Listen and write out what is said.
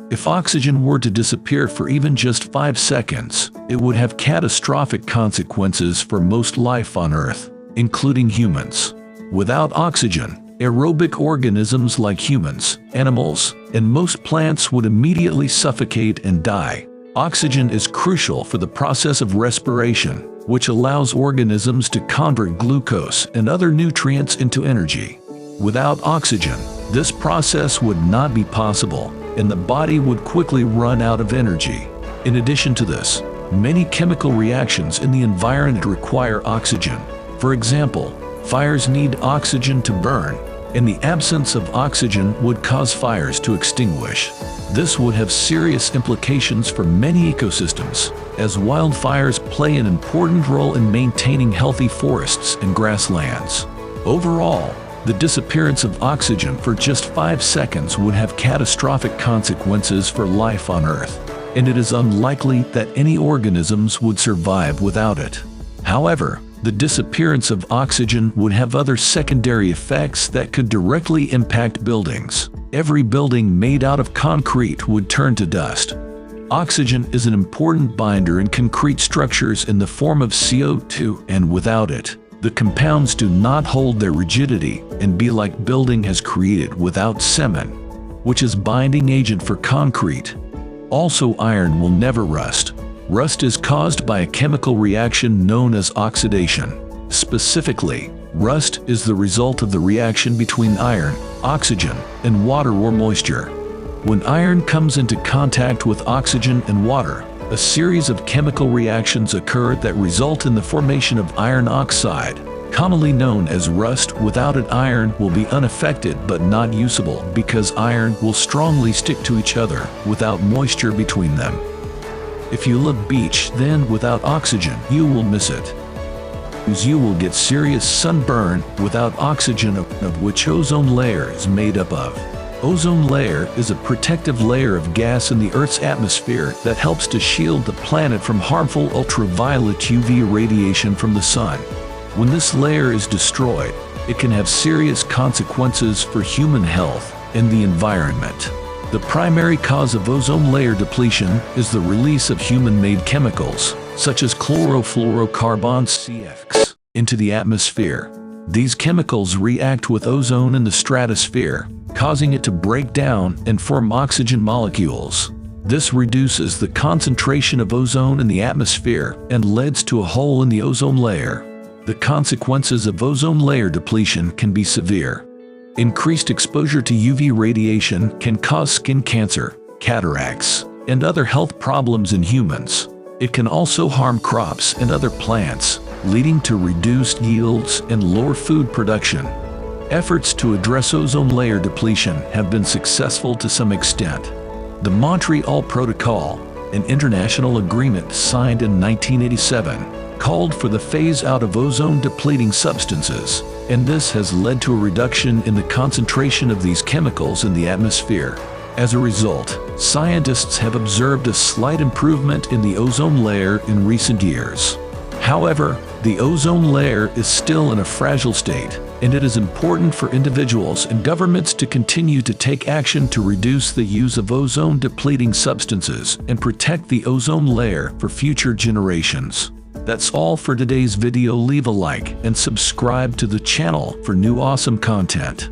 If oxygen were to disappear for even just 5 seconds, it would have catastrophic consequences for most life on Earth, including humans. Without oxygen, aerobic organisms like humans, animals, and most plants would immediately suffocate and die. Oxygen is crucial for the process of respiration, which allows organisms to convert glucose and other nutrients into energy. Without oxygen, this process would not be possible, and the body would quickly run out of energy. In addition to this, many chemical reactions in the environment require oxygen. For example, fires need oxygen to burn, and the absence of oxygen would cause fires to extinguish. This would have serious implications for many ecosystems, as wildfires play an important role in maintaining healthy forests and grasslands. Overall, the disappearance of oxygen for just 5 seconds would have catastrophic consequences for life on Earth, and it is unlikely that any organisms would survive without it. However, the disappearance of oxygen would have other secondary effects that could directly impact buildings. Every building made out of concrete would turn to dust. Oxygen is an important binder in concrete structures in the form of CO2, and without it, the compounds do not hold their rigidity and be like building has created without cement, which is binding agent for concrete. Also, iron will never rust. Rust is caused by a chemical reaction known as oxidation. Specifically, rust is the result of the reaction between iron, oxygen, and water or moisture. When iron comes into contact with oxygen and water, a series of chemical reactions occur that result in the formation of iron oxide, commonly known as rust. Without it, iron will be unaffected but not usable because iron will strongly stick to each other without moisture between them. If you love beach, then without oxygen, you will miss it. You will get serious sunburn without oxygen, of which ozone layer is made up of. Ozone layer is a protective layer of gas in the Earth's atmosphere that helps to shield the planet from harmful ultraviolet UV radiation from the sun. When this layer is destroyed, it can have serious consequences for human health and the environment. The primary cause of ozone layer depletion is the release of human-made chemicals, such as chlorofluorocarbons (CFCs), into the atmosphere. These chemicals react with ozone in the stratosphere, causing it to break down and form oxygen molecules. This reduces the concentration of ozone in the atmosphere and leads to a hole in the ozone layer. The consequences of ozone layer depletion can be severe. Increased exposure to UV radiation can cause skin cancer, cataracts, and other health problems in humans. It can also harm crops and other plants, leading to reduced yields and lower food production. Efforts to address ozone layer depletion have been successful to some extent. The Montreal Protocol, an international agreement signed in 1987, called for the phase-out of ozone-depleting substances, and this has led to a reduction in the concentration of these chemicals in the atmosphere. As a result, scientists have observed a slight improvement in the ozone layer in recent years. However, the ozone layer is still in a fragile state, and it is important for individuals and governments to continue to take action to reduce the use of ozone-depleting substances and protect the ozone layer for future generations. That's all for today's video. Leave a like and subscribe to the channel for new awesome content.